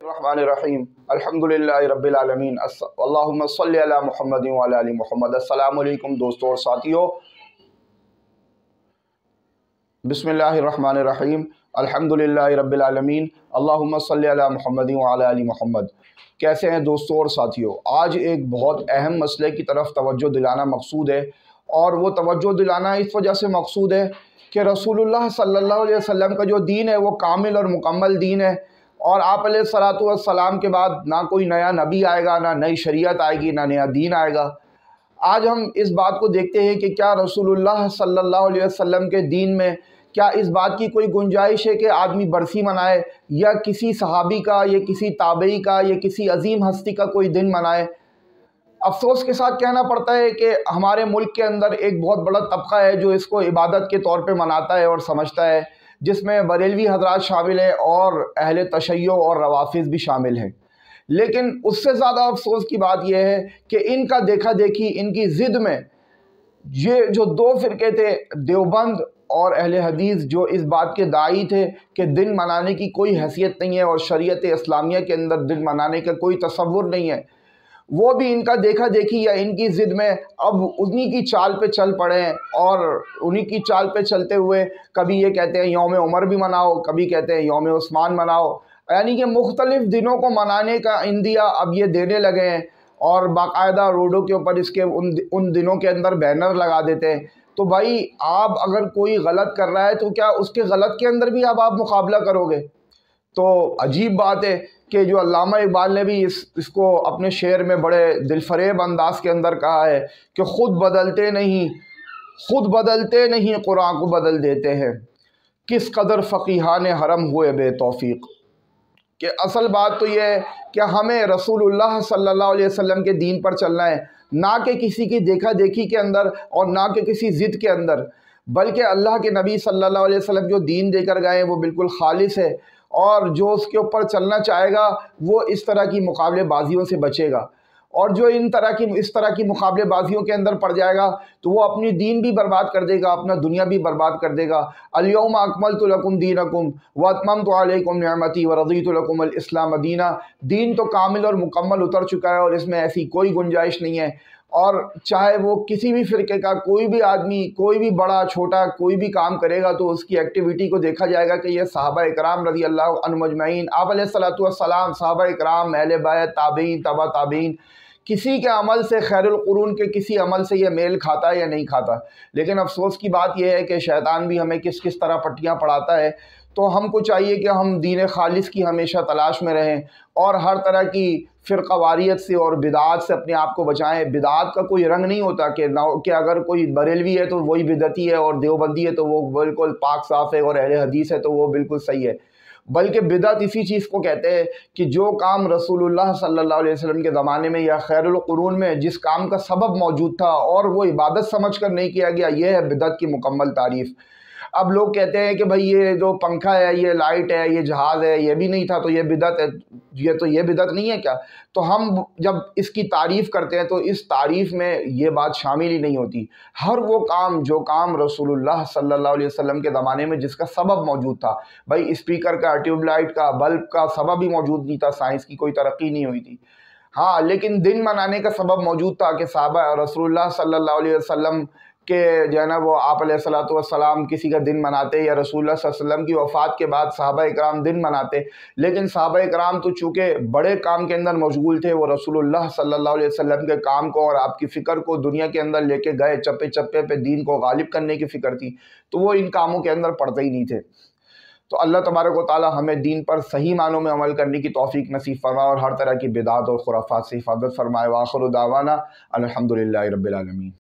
Bismillahirrahmanirrahim. Alhamdulillahi Rabbil Alameen. Allahumma salli ala Muhammadin wa ala ali Muhammad. Assalamu alaikum दोस्तों और साथियों. बिस्मिल्लाहिर्रहमानिर्रहीम. अल्हम्दुलिल्लाहि रब्बिल आलमीन. अल्लाहुम्मा सल्ली अला मुहम्मदिन व अला आलि मुहम्मद. कैसे हैं दोस्तों और साथियों? आज एक बहुत अहम मसले की तरफ तवज्जो दिलाना मकसूद है, और वो तवज्जो दिलाना इस वजह से मकसूद है कि रसूलुल्लाह सल्लल्लाहु अलैहि वसल्लम का जो दीन है वो कामिल और मुकम्मल दीन है, और आप अलैहिस्सलातु वस्सलाम के बाद ना कोई नया नबी आएगा, ना नई शरीयत आएगी, ना नया दीन आएगा। आज हम इस बात को देखते हैं कि क्या रसूलुल्लाह सल्लल्लाहु अलैहि वसल्लम के दीन में क्या इस बात की कोई गुंजाइश है कि आदमी बरसी मनाए, या किसी सहाबी का, या किसी ताबई का, या किसी अजीम हस्ती का कोई दिन मनाए। अफसोस के साथ कहना पड़ता है कि हमारे मुल्क के अंदर एक बहुत बड़ा तबका है जो इसको इबादत के तौर पे मनाता है और समझता है, जिसमें बरेलवी हजरात शामिल हैं और अहले तशय्यो और रवाफिज़ भी शामिल हैं। लेकिन उससे ज़्यादा अफसोस की बात यह है कि इनका देखा देखी, इनकी ज़िद में ये जो दो फ़िरके थे, देवबंद और अहले हदीस, जो इस बात के दाई थे कि दिन मनाने की कोई हैसियत नहीं है और शरीयत इस्लामिया के अंदर दिन मनाने का कोई तसव्वुर नहीं है, वो भी इनका देखा देखी या इनकी ज़िद में अब उन्हीं की चाल पे चल पड़े हैं। और उन्हीं की चाल पे चलते हुए कभी ये कहते हैं यौम उमर भी मनाओ, कभी कहते हैं यौम उस्मान मनाओ, यानी कि मुख्तलिफ़ दिनों को मनाने का इंदिया अब ये देने लगे हैं, और बाकायदा रोडों के ऊपर इसके उन दिनों के अंदर बैनर लगा देते हैं। तो भाई, आप अगर कोई गलत कर रहा है तो क्या उसके गलत के अंदर भी अब आप मुकाबला करोगे? तो अजीब बात है कि जो अल्लामा इकबाल ने भी इसको अपने शेर में बड़े दिलफरेब अंदाज के अंदर कहा है कि खुद बदलते नहीं कुरान को बदल देते हैं, किस कदर फ़क़ीहान हरम हुए बेतौफ़ीक़। कि असल बात तो ये है कि हमें रसूलुल्लाह सल्लल्लाहु अलैहि वसल्लम के दीन पर चलना है, ना कि किसी की देखा देखी के अंदर और ना कि किसी ज़िद के अंदर, बल्कि अल्लाह के नबी सल्लल्लाहु अलैहि वसल्लम जो दीन देकर गए हैं वो बिल्कुल खालिस है, और जो उसके ऊपर चलना चाहेगा वो इस तरह की मुकाबलेबाजियों से बचेगा। और जो इस तरह की मुकाबलेबाजियों के अंदर पड़ जाएगा तो वो अपनी दीन भी बर्बाद कर देगा, अपना दुनिया भी बर्बाद कर देगा। अल-यौमा अकमलतु लकुम दीनकुम व अतममतु अलैकुम निअमती व रज़ीतु लकुमुल इस्लाम दीना। दीन तो कामिल और मुकम्मल उतर चुका है और इसमें ऐसी कोई गुंजाइश नहीं है। और चाहे वो किसी भी फ़िरके का कोई भी आदमी, कोई भी बड़ा छोटा कोई भी काम करेगा तो उसकी एक्टिविटी को देखा जाएगा कि ये सहाबा इकराम रज़ी अल्लाह अन्हुम अजमईन, आप अलैहिस्सलातु वस्सलाम, सहाबा इकराम, अहले बैत, ताबईन, तबा ताबईन, किसी के अमल से, खैरुल कुरून के किसी अमल से ये मेल खाता है या नहीं खाता। लेकिन अफसोस की बात यह है कि शैतान भी हमें किस किस तरह पट्टियाँ पढ़ाता है। तो हमको चाहिए कि हम दीन खालिस की हमेशा तलाश में रहें और हर तरह की फ़िरक़ावारियत से और बिदात से अपने आप को बचाएं। बिदात का कोई रंग नहीं होता कि अगर कोई बरेलवी है तो वही बिदती है, और देवबंदी है तो वो बिल्कुल पाक साफ़ है, और अहले हदीस है तो वो बिल्कुल सही है। बल्कि बिदअत इसी चीज़ को कहते हैं कि जो काम रसूलुल्लाह सल्लल्लाहु अलैहि वसल्लम के ज़माने में या खैरुल कुरून में जिस काम का सबब मौजूद था और वो इबादत समझकर नहीं किया गया, ये है बिदअत की मुकम्मल तारीफ़। अब लोग कहते हैं कि भाई ये जो पंखा है, ये लाइट है, ये जहाज़ है, ये भी नहीं था तो ये बिदअत है, ये बिदअत नहीं है क्या? तो हम जब इसकी तारीफ़ करते हैं तो इस तारीफ़ में ये बात शामिल ही नहीं होती। हर वो काम जो काम रसूलुल्लाह सल्लल्लाहु अलैहि वसल्लम के ज़माने में जिसका सबब मौजूद था, भाई स्पीकर का, ट्यूबलाइट का, बल्ब का सबब ही मौजूद नहीं था, साइंस की कोई तरक्की नहीं हुई थी। हाँ, लेकिन दिन मनाने का सबब मौजूद था कि साहबा रसूलुल्लाह सल्लल्लाहु अलैहि वसल्लम के जो है ना वो आप अलैहिस्सलातु वस्सलाम किसी का दिन मनाते, या रसूलुल्लाह सल्लल्लाहु अलैहि वसल्लम की वफ़ात के बाद सहाबा इकराम दिन मनाते। लेकिन सहाबा इकराम तो चूँकि बड़े काम के अंदर मशगूल थे, वो रसूलुल्लाह सल्लल्लाहु अलैहि वसल्लम के काम को और आपकी फ़िक्र को दुनिया के अंदर लेके गए, चप्पे चप्पे पे दीन को गालिब करने की फ़िक्र थी, तो वो इन कामों के अंदर पड़ते ही नहीं थे। तो अल्लाह तबारक व तआला हमें दीन पर सही मानों में अमल करने की तौफ़ीक नसीब फरमाए और हर तरह की बिदात और खुराफात से हिफाजत फरमाए। व आखिरु दावाना अल्हम्दुलिल्लाहि रब्बिल आलमीन।